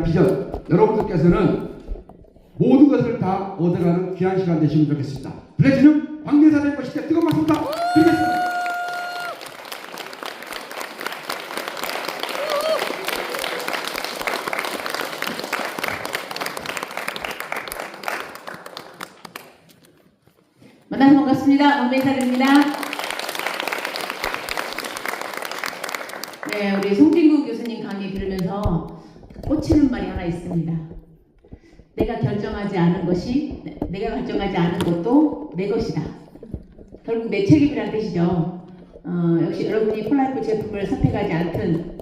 비전, 여러분들께서는 모든 것을 다 얻어가는 귀한 시간 되시면 좋겠습니다. 플래티넘 광대사님 모시게 뜨거운 박수 부탁드리겠습니다. 만나서 반갑습니다. 광대사입니다. 네, 우리 송진구 교수님 강의 들으면서 꽂히는 말이 하나 있습니다. 내가 결정하지 않은 것이, 내가 결정하지 않은 것도 내 것이다. 결국 내 책임이라는 뜻이죠. 역시 여러분이 폴라이프 제품을 선택하지 않든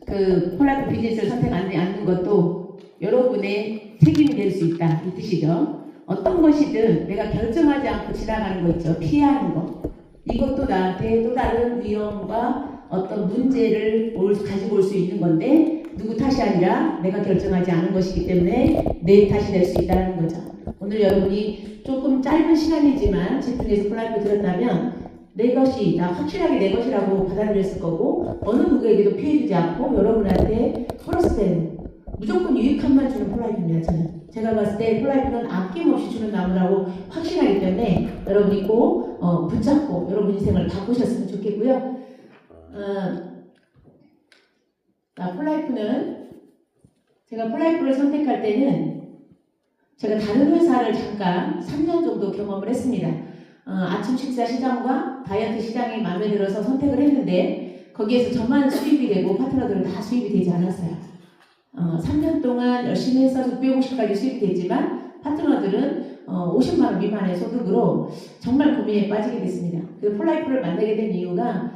그 폴라이프 비즈니스를 선택하지 않는 것도 여러분의 책임이 될 수 있다. 이 뜻이죠. 어떤 것이든 내가 결정하지 않고 지나가는 거 있죠. 피하는 거. 이것도 나한테 또 다른 위험과 어떤 문제를 가지고 올 수 있는 건데 누구 탓이 아니라 내가 결정하지 않은 것이기 때문에 내 탓이 될 수 있다는 거죠. 오늘 여러분이 조금 짧은 시간이지만 집중해서 폴라이프 들었다면 내 것이 나 확실하게 내 것이라고 받아들였을 거고 어느 누구에게도 피해주지 않고 여러분한테 플러스된 무조건 유익함만 주는 폴라이프입니다. 저는 제가 봤을 때 폴라이프는 아낌없이 주는 나무라고 확신하기 때문에 여러분이 꼭 붙잡고 여러분 인생을 바꾸셨으면 좋겠고요. 폴라이프는 제가 폴라이프를 선택할 때는 제가 다른 회사를 잠깐 3년 정도 경험을 했습니다. 아침 식사 시장과 다이어트 시장이 마음에 들어서 선택을 했는데 거기에서 저만 수입이 되고 파트너들은 다 수입이 되지 않았어요. 3년 동안 열심히 해서 650까지 수입이 됐지만 파트너들은 50만 원 미만의 소득으로 정말 고민에 빠지게 됐습니다. 그 폴라이프를 만나게 된 이유가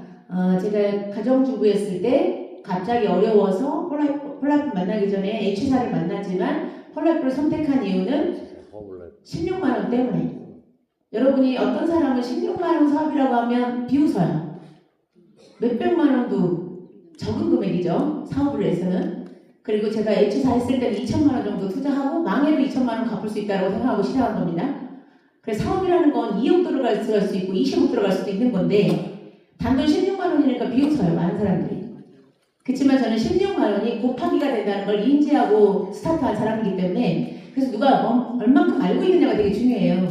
제가 가정주부였을 때 갑자기 어려워서 폴라이프 만나기 전에 H사를 만났지만 폴라이프를 선택한 이유는 16만 원 때문에. 여러분이 어떤 사람은 16만 원 사업이라고 하면 비웃어요. 몇백만 원도 적은 금액이죠. 사업을 해서는. 그리고 제가 H사 했을 때는 2천만 원 정도 투자하고 망해도 2천만 원 갚을 수 있다고 생각하고 시작한 겁니다. 그래서 사업이라는 건 2억 들어갈 수 있고 20억 들어갈 수도 있는 건데 단돈 16만 원이니까 비웃어요. 많은 사람들이. 그렇지만 저는 16만 원이 곱하기가 된다는 걸 인지하고 스타트한 사람이기 때문에 그래서 누가 얼만큼 알고 있느냐가 되게 중요해요.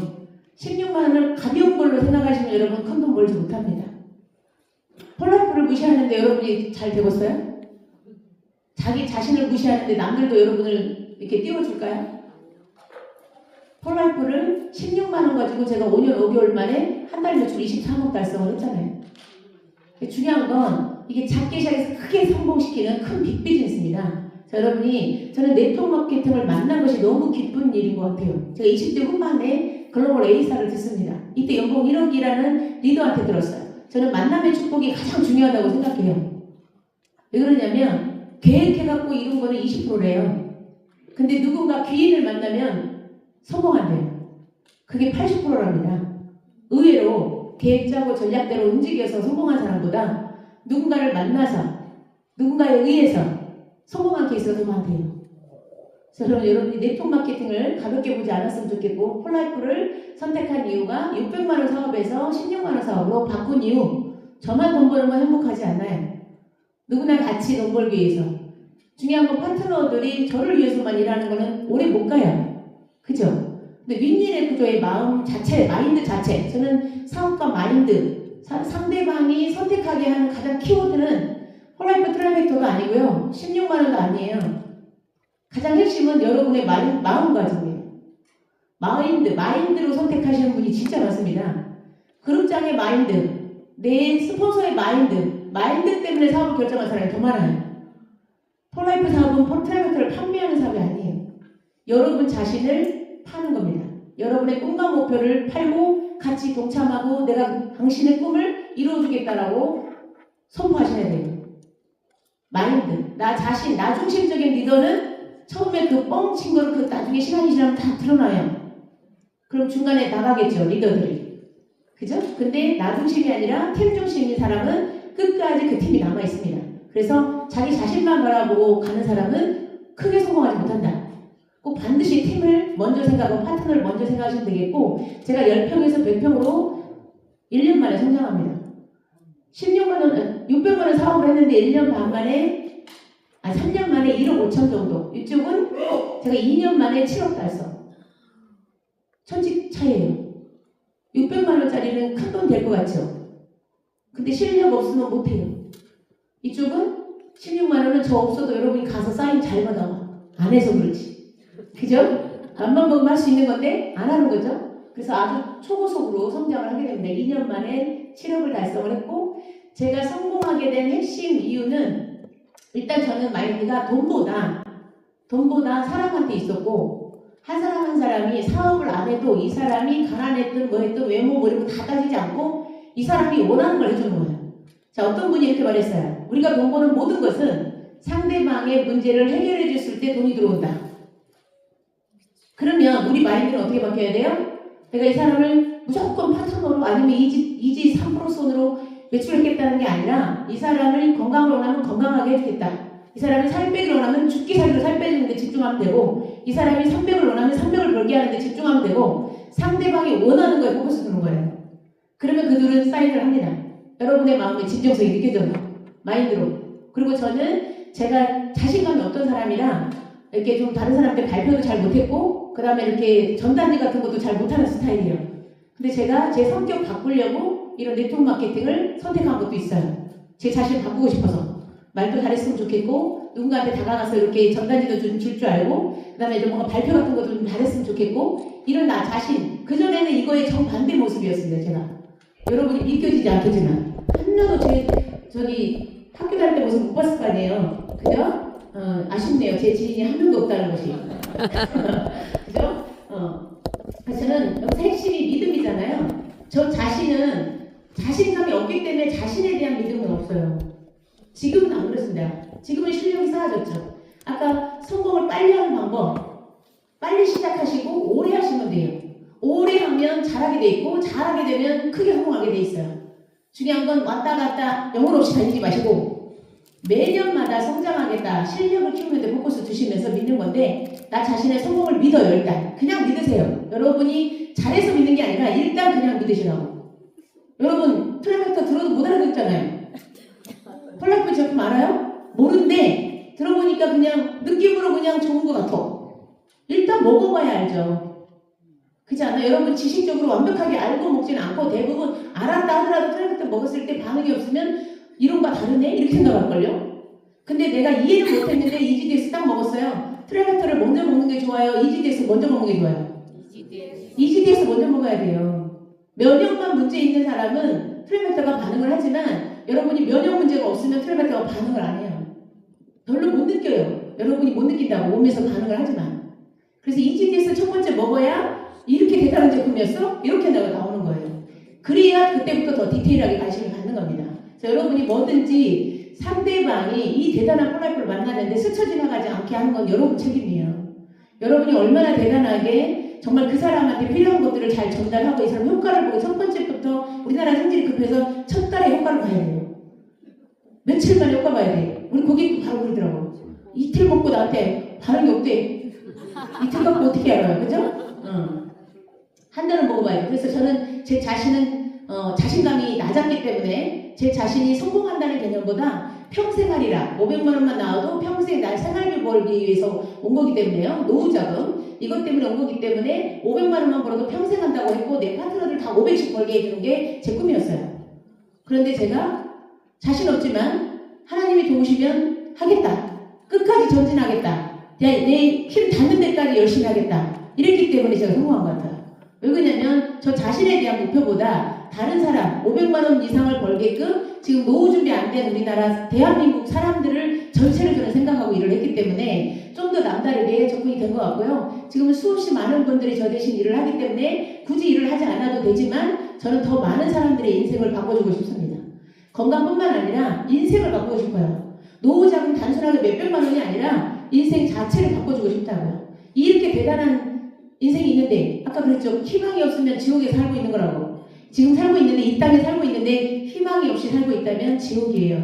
16만 원을 가벼운 걸로 생각하시면 여러분 큰 돈 벌지 못합니다. 폴라이프를 무시하는데 여러분이 잘 되겠어요? 자기 자신을 무시하는데 남들도 여러분을 이렇게 띄워줄까요? 폴라이프를 16만 원 가지고 제가 5년 5개월 만에 한 달 매출 23억 달성을 했잖아요. 중요한 건 이게 작게 시작해서 크게 성공시키는 큰 빅비즈니스입니다. 저는 네트워크 마케팅을 만난 것이 너무 기쁜 일인 것 같아요. 제가 20대 후반에 글로벌 A사를 듣습니다. 이때 연봉 1억이라는 리더한테 들었어요. 저는 만남의 축복이 가장 중요하다고 생각해요. 왜 그러냐면 계획해갖고 이룬 거는 20%래요. 근데 누군가 귀인을 만나면 성공한대요. 그게 80%랍니다. 의외로 계획 짜고 전략대로 움직여서 성공한 사람보다 누군가를 만나서 누군가에 의해서 성공한 케이스가 더 많대요. 그래서 여러분이 네트워크 마케팅을 가볍게 보지 않았으면 좋겠고 폴라이프를 선택한 이유가 600만 원 사업에서 16만 원 사업으로 바꾼 이유 저만 돈 버는 건 행복하지 않아요. 누구나 같이 돈 벌기 위해서. 중요한 건 파트너들이 저를 위해서만 일하는 거는 오래 못 가요. 그죠? 근데 윈윈의 구조의 마음 자체, 마인드 자체. 저는 사업가 마인드, 상대방이 선택하게 하는 가장 키워드는 폴라이프 트라이벡터도 아니고요. 16만 원도 아니에요. 가장 핵심은 여러분의 마음가짐이에요. 마인드로 선택하시는 분이 진짜 많습니다. 그룹장의 마인드, 내 스폰서의 마인드 때문에 사업을 결정한 사람이 더 많아요. 폴라이프 사업은 트라이벡터를 판매하는 사업이 아니에요. 여러분 자신을 파는 겁니다. 여러분의 꿈과 목표를 팔고 같이 동참하고 내가 당신의 꿈을 이루어주겠다라고 선포하셔야 돼요. 마인드, 나 자신, 나 중심적인 리더는 처음에 그 뻥친 거를 그 나중에 시간이 지나면 다 드러나요. 그럼 중간에 나가겠죠, 리더들이. 그죠? 근데 나 중심이 아니라 팀 중심인 사람은 끝까지 그 팀이 남아 있습니다. 그래서 자기 자신만 바라보고 가는 사람은 크게 성공하지 못한다. 꼭 반드시 팀을 먼저 생각하고 파트너를 먼저 생각하시면 되겠고 제가 10평에서 100평으로 1년 만에 성장합니다. 600만 원 사업을 했는데 1년 반 만에 3년 만에 1억 5천 정도. 이쪽은 제가 2년 만에 7억 달성. 천직 차이예요. 600만 원짜리는 큰 돈 될 것 같죠? 근데 실력 없으면 못해요. 이쪽은 16만 원은 저 없어도 여러분이 가서 사인 잘 받아와. 안 해서 그렇지. 그죠? 맘만 먹으면 할 수 있는 건데 안 하는 거죠? 그래서 아주 초고속으로 성장을 하게 됩니다. 2년 만에 7억을 달성을 했고, 제가 성공하게 된 핵심 이유는 일단 저는 마인드가 돈보다 사람한테 있었고, 한 사람 한 사람이 사업을 안 해도 이 사람이 가난했든 뭐 했든 외모 뭐 이런 거 다 따지지 않고 이 사람이 원하는 걸 해주는 거예요. 자, 어떤 분이 이렇게 말했어요. 우리가 돈 버는 모든 것은 상대방의 문제를 해결해 줬을 때 돈이 들어온다. 그러면 우리 마인드는 어떻게 바뀌어야 돼요? 내가 이 사람을 무조건 파트너로 아니면 이지 3% 손으로 매출하겠다는 게 아니라, 이 사람을 건강을 원하면 건강하게 해주겠다. 이 사람이 살 빼기를 원하면 죽기 살기로 살 빼주는 데 집중하면 되고, 이 사람이 300을 원하면 300을 벌게 하는 데 집중하면 되고, 상대방이 원하는 거에 포커스 두는 거예요. 그러면 그들은 사인을 합니다. 여러분의 마음의 진정성이 느껴져요. 마인드로. 그리고 저는 제가 자신감이 없던 사람이라 이렇게 좀 다른 사람한테 발표도 잘 못했고, 그 다음에 이렇게 전단지 같은 것도 잘 못하는 스타일이에요. 근데 제가 제 성격 바꾸려고 이런 네트워크 마케팅을 선택한 것도 있어요. 제 자신을 바꾸고 싶어서. 말도 잘했으면 좋겠고, 누군가한테 다가가서 이렇게 전단지도 좀 줄 줄 알고, 그 다음에 좀 뭔가 발표 같은 것도 좀 잘했으면 좋겠고, 이런 나 자신. 그전에는 이거의 정반대 모습이었습니다, 제가. 여러분이 믿겨지지 않겠지만. 하나도 저기 학교 다닐 때 모습 못 봤을 거 아니에요. 그죠? 아쉽네요. 제 지인이 한 명도 없다는 것이. 그죠? 그래서 저는 여기서 핵심이 믿음이잖아요. 저 자신은 자신감이 없기 때문에 자신에 대한 믿음은 없어요. 지금은 안 그렇습니다. 지금은 실력이 쌓아졌죠. 아까 성공을 빨리 하는 방법, 빨리 시작하시고 오래 하시면 돼요. 오래 하면 잘하게 돼 있고, 잘하게 되면 크게 성공하게 돼 있어요. 중요한 건 왔다 갔다 영혼 없이 달리지 마시고, 매년마다 성장하겠다, 실력을 키우는 데 포커스 두시면서 믿는 건데, 나 자신의 성공을 믿어요. 일단 그냥 믿으세요. 여러분이 잘해서 믿는 게 아니라 일단 그냥 믿으시라고. 여러분 플라이부터 들어도 못 알아듣잖아요. 플라이프 제품 알아요? 모르는데 들어보니까 그냥 느낌으로 그냥 좋은 것 같아. 일단 먹어봐야 알죠. 그렇지 않아요? 여러분 지식적으로 완벽하게 알고 먹지는 않고, 대부분 알았다 하더라도 플라이부터 먹었을 때 반응이 없으면 이런과 다르네? 이렇게 생각할걸요? 근데 내가 이해를 못했는데 이지디에스 딱 먹었어요. 트레베터를 먼저 먹는 게 좋아요? 이지디에스 먼저 먹는 게 좋아요? 이지디에스 먼저 먹어야 돼요. 면역만 문제 있는 사람은 트레베터가 반응을 하지만, 여러분이 면역 문제가 없으면 트레베터가 반응을 안 해요. 별로 못 느껴요. 여러분이 못 느낀다고 몸에서 반응을 하지만. 그래서 이지디에스 첫 번째 먹어야 이렇게 대단한 제품이었어? 이렇게 나오는 거예요. 그래야 그때부터 더 디테일하게 관심을 갖는 겁니다. 그래서 여러분이 뭐든지 상대방이 이 대단한 폴라이프를 만나는데 스쳐 지나가지 않게 하는 건 여러분 책임이에요. 여러분이 얼마나 대단하게 정말 그 사람한테 필요한 것들을 잘 전달하고, 이 사람 효과를 보고, 첫 번째부터 우리나라 성질이 급해서 첫 달에 효과를 봐야 돼요. 며칠 만에 효과 봐야 돼. 우리 고객도 바로 그러더라고. 이틀 먹고 나한테 반응이 없대. 이틀 갖고 어떻게 알아요? 그죠? 한 달은 먹어봐야 돼. 그래서 저는 제 자신은 자신감이 낮았기 때문에 제 자신이 성공한다는 개념보다 평생 하리라, 500만 원만 나와도 평생 날 생활비 벌기 위해서 온 거기 때문에요. 노후자금 이것 때문에 온 거기 때문에 500만 원만 벌어도 평생 한다고 했고, 내 파트너들 다 500씩 벌게 해주는 게 제 꿈이었어요. 그런데 제가 자신 없지만 하나님이 도우시면 하겠다, 끝까지 전진하겠다, 내 힘 닿는 데까지 열심히 하겠다, 이랬기 때문에 제가 성공한 것 같아요. 왜 그러냐면 저 자신에 대한 목표보다 다른 사람 500만 원 이상을 벌게끔 지금 노후 준비 안 된 우리나라 대한민국 사람들을 전체를 저는 생각하고 일을 했기 때문에 좀 더 남다르게 접근이 된 것 같고요. 지금은 수없이 많은 분들이 저 대신 일을 하기 때문에 굳이 일을 하지 않아도 되지만, 저는 더 많은 사람들의 인생을 바꿔주고 싶습니다. 건강뿐만 아니라 인생을 바꾸고 싶어요. 노후자금 단순하게 몇백만 원이 아니라 인생 자체를 바꿔주고 싶다고요. 이렇게 대단한 인생이 있는데, 아까 그랬죠. 희망이 없으면 지옥에 살고 있는 거라고. 지금 살고 있는데, 이 땅에 살고 있는데 희망이 없이 살고 있다면 지옥이에요.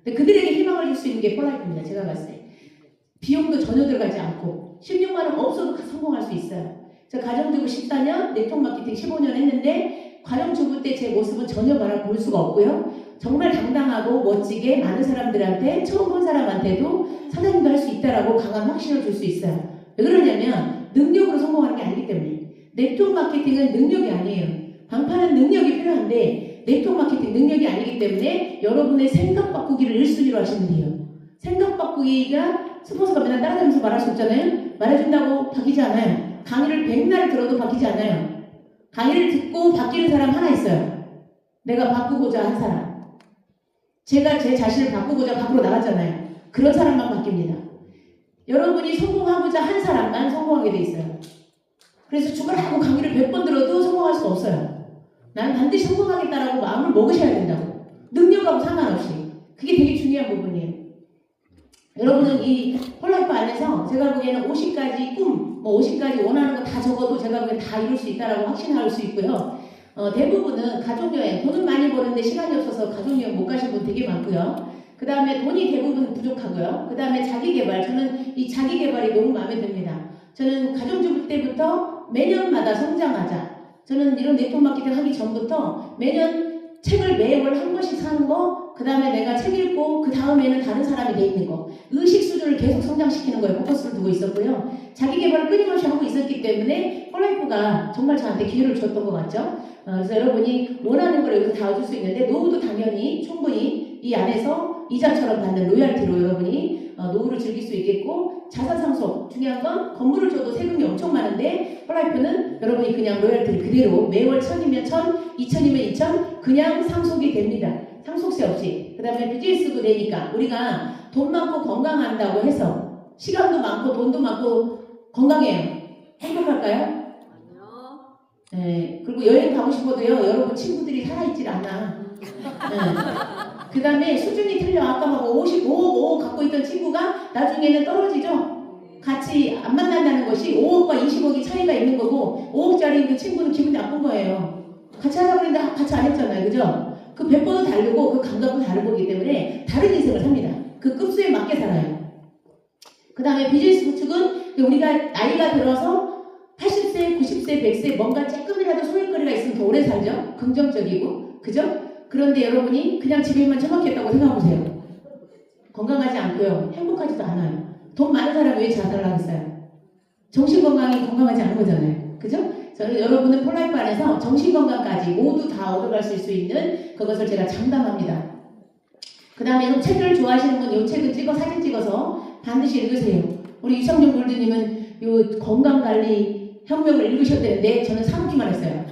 근데 그들에게 희망을 줄 수 있는 게 폴라이프입니다. 제가 봤을 때. 비용도 전혀 들어가지 않고 16만 원 없어도 성공할 수 있어요. 제가 가정주부 14년, 네트워크 마케팅 15년 했는데 가정주부 때 제 모습은 전혀 볼 수가 없고요. 정말 당당하고 멋지게 많은 사람들한테 처음 본 사람한테도 사장님도 할 수 있다라고 강한 확신을 줄 수 있어요. 왜 그러냐면 능력으로 성공하는 게 아니기 때문에. 네트워크 마케팅은 능력이 아니에요. 방파는 능력이 필요한데 네트워크 마케팅 능력이 아니기 때문에 여러분의 생각 바꾸기를 1순위로 하시면 돼요. 생각 바꾸기가 스폰서가 맨날 따라다니면서 말할 수 없잖아요. 말해준다고 바뀌지 않아요. 강의를 100날 들어도 바뀌지 않아요. 강의를 듣고 바뀌는 사람 하나 있어요. 내가 바꾸고자 한 사람. 제가 제 자신을 바꾸고자 밖으로 나갔잖아요. 그런 사람만 바뀝니다. 여러분이 성공하고자 한 사람만 성공하게 돼 있어요. 그래서 죽으라고 강의를 100번 들어도 성공할 수 없어요. 나는 반드시 성공하겠다라고 마음을 먹으셔야 된다고. 능력하고 상관없이. 그게 되게 중요한 부분이에요. 여러분은 이 폴라이프 안에서 제가 보기에는 50가지 꿈, 50가지 원하는 거 다 적어도 제가 보기엔 다 이룰 수 있다라고 확신할 수 있고요. 대부분은 가족여행, 돈은 많이 버는데 시간이 없어서 가족여행 못 가신 분 되게 많고요. 그 다음에 돈이 대부분 부족하고요. 그 다음에 자기개발, 저는 이 자기개발이 너무 마음에 듭니다. 저는 가정주부 때부터 매년마다 성장하자. 저는 이런 네트워크 마케팅 하기 전부터 매년 책을 매월 한 권씩 사는 거, 그 다음에 내가 책 읽고 그 다음에는 다른 사람이 돼 있는 거, 의식 수준을 계속 성장시키는 거에 포커스를 두고 있었고요. 자기 개발을 끊임없이 하고 있었기 때문에 폴라이프가 정말 저한테 기회를 줬던 것 같죠. 그래서 여러분이 원하는 걸 여기서 다 얻을 수 있는데 노후도 당연히 충분히 이 안에서 이자처럼 받는 로얄티로 여러분이 노후를 즐길 수 있겠고, 자산 상속 중요한 건 건물을 줘도 세금이 엄청 많은데 폴라이프는 여러분이 그냥 로얄티를 그대로 매월 1000이면 1000, 2000이면 2000 그냥 상속이 됩니다. 상속세 없이. 그 다음에 비즈니스도 되니까 우리가 돈 많고 건강한다고 해서 시간도 많고 돈도 많고 건강해요. 행복할까요? 아니요. 네. 그리고 여행 가고 싶어도요, 여러분 친구들이 살아있질 않아. 네. 그 다음에 수준이 틀려. 아까 막 55억 갖고 있던 친구가 나중에는 떨어지죠? 같이 안 만난다는 것이 5억과 20억이 차이가 있는 거고, 5억짜리 그 친구는 기분 나쁜 거예요. 같이 하자고 했는데 같이 안 했잖아요. 그죠? 그 배포도 다르고 그 감각도 다른 거기 때문에 다른 인생을 삽니다. 그 급수에 맞게 살아요. 그 다음에 비즈니스 구축은 우리가 나이가 들어서 80세, 90세, 100세 뭔가 조금이라도 소일거리가 있으면 더 오래 살죠? 긍정적이고. 그죠? 그런데 여러분이 그냥 집에만 처박혔다고 생각해보세요. 건강하지 않고요. 행복하지도 않아요. 돈 많은 사람이 왜 자살을 하겠어요? 정신건강이 건강하지 않은 거잖아요. 그죠? 저는 여러분은 폴라이프 안에서 정신건강까지 모두 다 얻어갈 수 있는 그것을 제가 장담합니다. 그 다음에 책을 좋아하시는 분 이 책은 사진 찍어서 반드시 읽으세요. 우리 유창종 골드님은 이 건강관리 혁명을 읽으셨다는데 저는 사놓기만 했어요.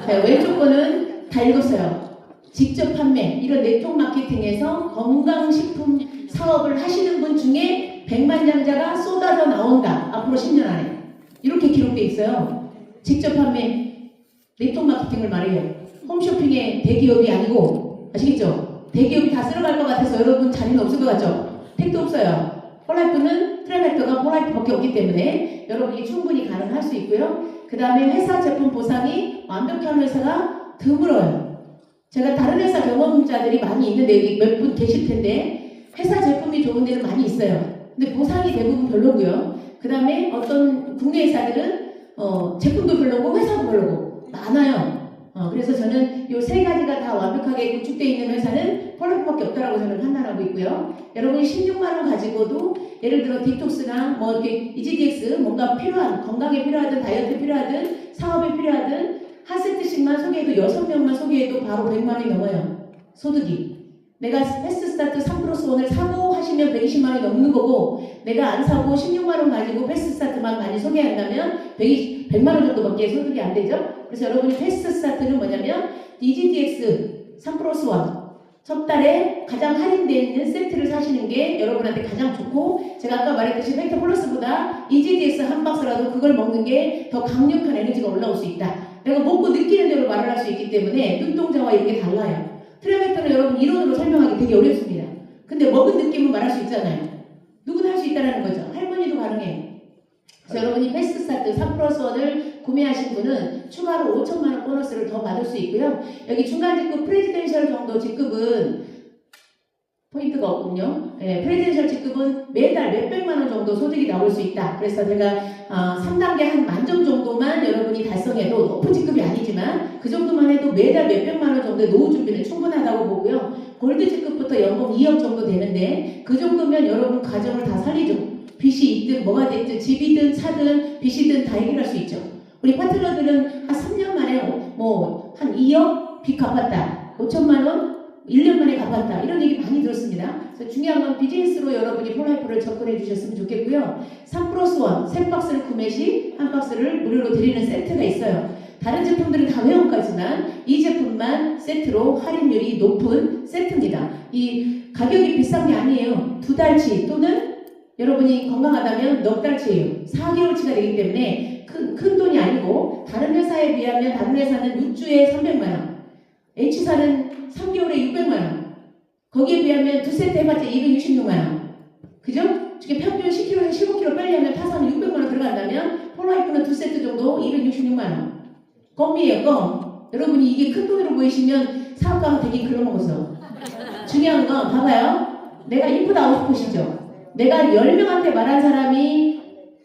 자, 왼쪽 거는 다 읽었어요. 직접 판매, 이런 네트워크 마케팅에서 건강식품 사업을 하시는 분 중에 100만장자가 쏟아져 나온다. 앞으로 10년 안에. 이렇게 기록되어 있어요. 직접 판매, 네트워크 마케팅을 말해요. 홈쇼핑의 대기업이 아니고, 아시겠죠? 대기업이 다 쓸어갈 것 같아서 여러분 자리는 없을 것 같죠? 택도 없어요. 폴라이프는 트레메터가 폴라이프밖에 없기 때문에 여러분이 충분히 가능할 수 있고요. 그 다음에 회사 제품 보상이 완벽한 회사가 드물어요. 제가 다른 회사 경험자들이 많이 있는데 여기 몇 분 계실 텐데 회사 제품이 좋은 데는 많이 있어요. 근데 보상이 대부분 별로고요. 그 다음에 어떤 국내 회사들은 제품도 별로고 회사도 별로고 많아요. 그래서 저는 이 세 가지가 다 완벽하게 구축되어 있는 회사는 폴라이프밖에 없다라고 저는 판단하고 있고요. 여러분이 16만 원 가지고도 예를 들어 디톡스나 뭐 이렇게 EGDX 뭔가 필요한, 건강에 필요하든 다이어트 필요하든 사업에 필요하든 한 세트씩만 소개해도 6명만 소개해도 바로 100만 원이 넘어요. 소득이. 내가 패스트 스타트 3+1을 사고 하시면 120만 원이 넘는 거고, 내가 안 사고 16만 원 가지고 패스트 스타트만 많이 소개한다면 100만 원 정도밖에 소득이 안 되죠. 그래서 여러분이 패스트 스타트는 뭐냐면 EGDX 3+1 첫 달에 가장 할인되어 있는 세트를 사시는 게 여러분한테 가장 좋고, 제가 아까 말했듯이 팩터 플러스보다 EGDX 한 박스라도 그걸 먹는 게 더 강력한 에너지가 올라올 수 있다. 내가 먹고 느끼는 대로 말을 할 수 있기 때문에 눈동자와 이렇게 달라요. 트레메터는 여러분 이론으로 설명하기 되게 어렵습니다. 근데 먹은 느낌은 말할 수 있잖아요. 누구나 할 수 있다는 거죠. 할머니도 가능해요. 그래서 여러분이 패스트 스타트 3+1을 구매하신 분은 추가로 5천만 원 보너스를 더 받을 수 있고요. 여기 중간 직급 프레지덴셜 정도 직급은 포인트가 없군요. 예, 프레젠셜 직급은 매달 몇백만 원 정도 소득이 나올 수 있다. 그래서 제가 3단계 한 만점 정도만 여러분이 달성해도 높은 직급이 아니지만 그 정도만 해도 매달 몇백만 원 정도의 노후 준비는 충분하다고 보고요. 골드 직급부터 연봉 2억 정도 되는데 그 정도면 여러분 가정을 다 살리죠. 빚이 있든 뭐가 됐든 집이든 차든 빚이든 다 해결할 수 있죠. 우리 파트너들은 한 3년 만에 뭐 한 2억 빚 갚았다. 5천만 원 1년 만에 갚았다. 이런 얘기 많이 들었습니다. 그래서 중요한 건 비즈니스로 여러분이 폴라이프를 접근해 주셨으면 좋겠고요. 3+1 세 박스를 구매 시 한 박스를 무료로 드리는 세트가 있어요. 다른 제품들은 다 회원 가지만 이 제품만 세트로 할인율이 높은 세트입니다. 이 가격이 비싼 게 아니에요. 2달치 또는 여러분이 건강하다면 넉 달치예요. 4개월치가 되기 때문에 큰 돈이 아니고 다른 회사에 비하면 다른 회사는 6주에 300만 원, H사는 3개월에 600만 원, 거기에 비하면 두 세트 해봤자 266만 원. 그죠? 지금 평균 10kg에서 15kg 빼려면 타사는 600만 원 들어간다면 폴라이프는 두 세트 정도 266만 원. 껌이에요, 껌. 여러분이 이게 큰 돈으로 보이시면 사업가가 되긴 글러먹었어. 중요한 건 봐봐요. 내가 인풋 아웃풋이죠. 내가 10명한테 말한 사람이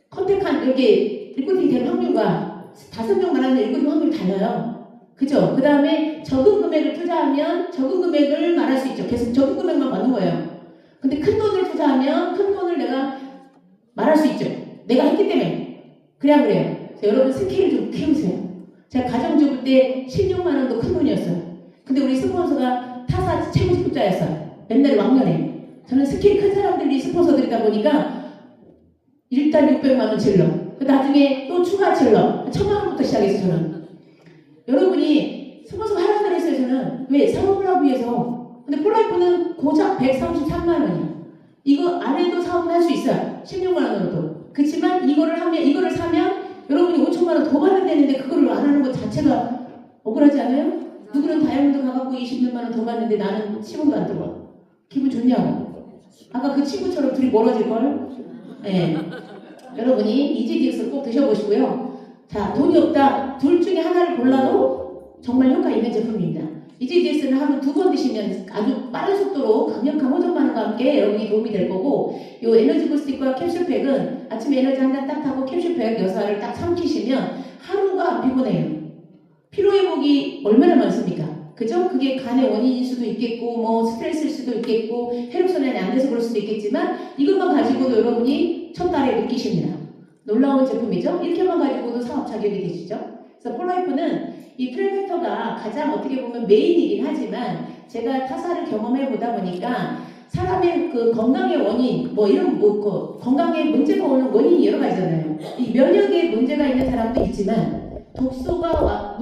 컨택한 여기 리크루팅 되는 확률과 5명 말하는 리크루팅 확률이 달라요. 그죠? 그 다음에 적은 금액을 투자하면 적은 금액을 말할 수 있죠. 계속 적은 금액만 받는 거예요. 근데 큰 돈을 투자하면 큰 돈을 내가 말할 수 있죠. 내가 했기 때문에. 그래야 그래요. 여러분 스킬을 좀 키우세요. 제가 가정주부 때 16만 원도 큰 돈이었어요. 근데 우리 스폰서가 타사 최고 직급자였어요. 맨날 왕년에. 저는 스킬이 큰 사람들이 스폰서들이다 보니까 일단 600만 원 질러. 그 나중에 또 추가 질러. 1000만 원부터 시작했어요, 저는. 여러분이 스폰서 하라고 했어요, 저는. 왜? 사업을 하기 위해서. 근데 폴라이프는 고작 133만 원이에요. 이거 안 해도 사업을 할 수 있어요. 16만 원으로도. 그렇지만 이거를 사면 여러분이 5천만 원 더 받아야 되는데 그거를 안 하는 것 자체가 억울하지 않아요? 누구는 다이아몬드 가갖고 20몇만 원 더 받는데 나는 10원도 안 들어와. 기분 좋냐고. 아까 그 친구처럼 둘이 멀어질걸? 네. 여러분이 이지디엑스 꼭 드셔보시고요. 자, 돈이 없다. 둘 중에 하나를 골라도 정말 효과 있는 제품입니다. 이지디엑스는 하루 2번 드시면 아주 빠른 속도로 강력한 호전 반응과 함께 여러분이 도움이 될 거고, 이 에너지 부스틱과 캡슐팩은 아침에 에너지 한 잔 딱 타고 캡슐팩 6알을 딱 삼키시면 하루가 안 피곤해요. 피로회복이 얼마나 많습니까? 그죠? 그게 간의 원인일 수도 있겠고, 뭐 스트레스일 수도 있겠고, 혈액순환이 안 돼서 그럴 수도 있겠지만 이것만 가지고도 여러분이 첫 달에 느끼십니다. 놀라운 제품이죠? 이렇게만 가지고도 사업 자격이 되시죠? 그래서 폴라이프는 이 프리팩터가 가장 어떻게 보면 메인이긴 하지만 제가 타사를 경험해 보다 보니까 사람의 그 건강의 원인, 뭐 이런 건강에 문제가 오는 원인이 여러 가지잖아요. 이 면역에 문제가 있는 사람도 있지만 독소가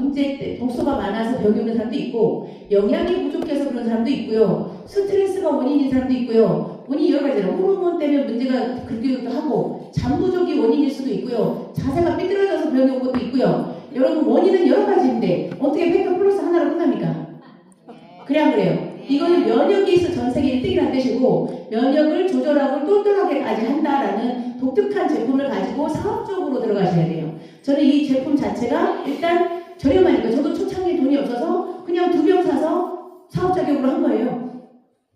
많아서 병이 오는 사람도 있고, 영양이 부족해서 그런 사람도 있고요, 스트레스가 원인인 사람도 있고요, 원인이 여러 가지잖아요. 호르몬 때문에 문제가 그러기도 하고, 잠 부족이 원인일 수도 있고요, 자세가 삐뚤어져서 병이 온 것도 있고요. 여러분 원인은 여러 가지인데 어떻게 팩터 플러스 하나로 끝납니까? 그래야 그래요. 이거는 면역이 있어 전 세계 1등이라는 뜻이고, 면역을 조절하고 똘똘하게까지 한다라는 독특한 제품을 가지고 사업적으로 들어가셔야 돼요. 저는 이 제품 자체가 일단 저렴하니까, 저도 초창기에 돈이 없어서 그냥 2병 사서 사업 자격으로 한 거예요.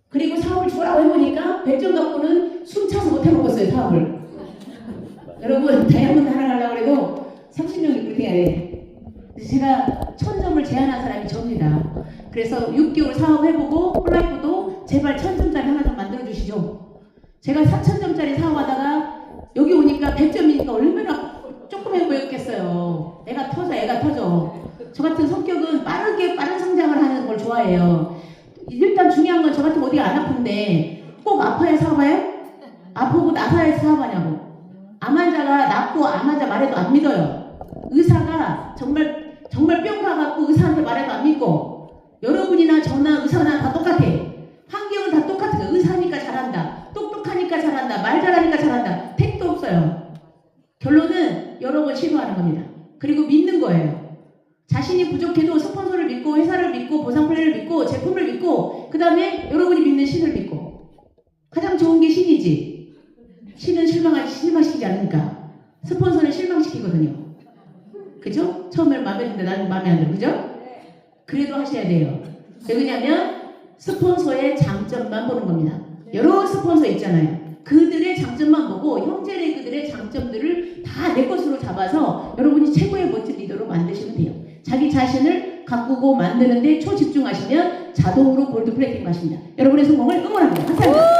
그리고 사업을 주라고 해보니까 100점 갖고는 숨 차서 못 해먹었어요, 사업을. 여러분 다이아몬드 하나 가려고 해도 30명 리크루팅 해야 돼. 제가 1000점을 제안한 사람이 접니다. 그래서 6개월 사업해보고 폴라이프도 제발 1000점짜리 하나 좀 만들어주시죠. 제가 4000점짜리 사업하다가 여기 오니까 100점이니까 얼마나 조금해 보였겠어요. 애가 터져. 저 같은 성격은 빠른 성장을 하는 걸 좋아해요. 일단 중요한 건 저 같은 어디가 안 아픈데 꼭 아파야 사업해요? 아프고 나서야 사업하냐고. 암 환자가 낫고 암 환자 말해도 안 믿어요. 의사가 정말 뿅 가갖고 의사한테 말해도 안 믿고, 여러분이나 저나 의사나 다 똑같아. 환경은 다 똑같아. 의사니까 잘한다, 똑똑하니까 잘한다, 말 잘하니까 잘한다. 택도 없어요. 결론은 여러 번 시도하는 겁니다. 그리고 믿는 거예요. 자신이 부족해도 스폰서를 믿고, 회사를 믿고, 보상 플랜을 믿고, 제품을 믿고, 그 다음에 여러분이 믿는 신을 믿고. 가장 좋은 게 신이지. 신은 실망시키지 않으니까. 스폰서는 실망시키거든요. 그죠? 처음에 마음에 드는데 나는 마음에 안 들어. 그죠? 그래도 하셔야 돼요. 왜 그러냐면 스폰서의 장점만 보는 겁니다. 여러 스폰서 있잖아요. 그들의 장점만 보고 형제 리그들의 장점들을 다 내 것으로 잡아서 여러분이 최고의 멋진 리더로 만드시면 돼요. 자기 자신을 가꾸고 만드는데 초집중하시면 자동으로 골드 플래티넘 가십니다. 여러분의 성공을 응원합니다. 감사합니다.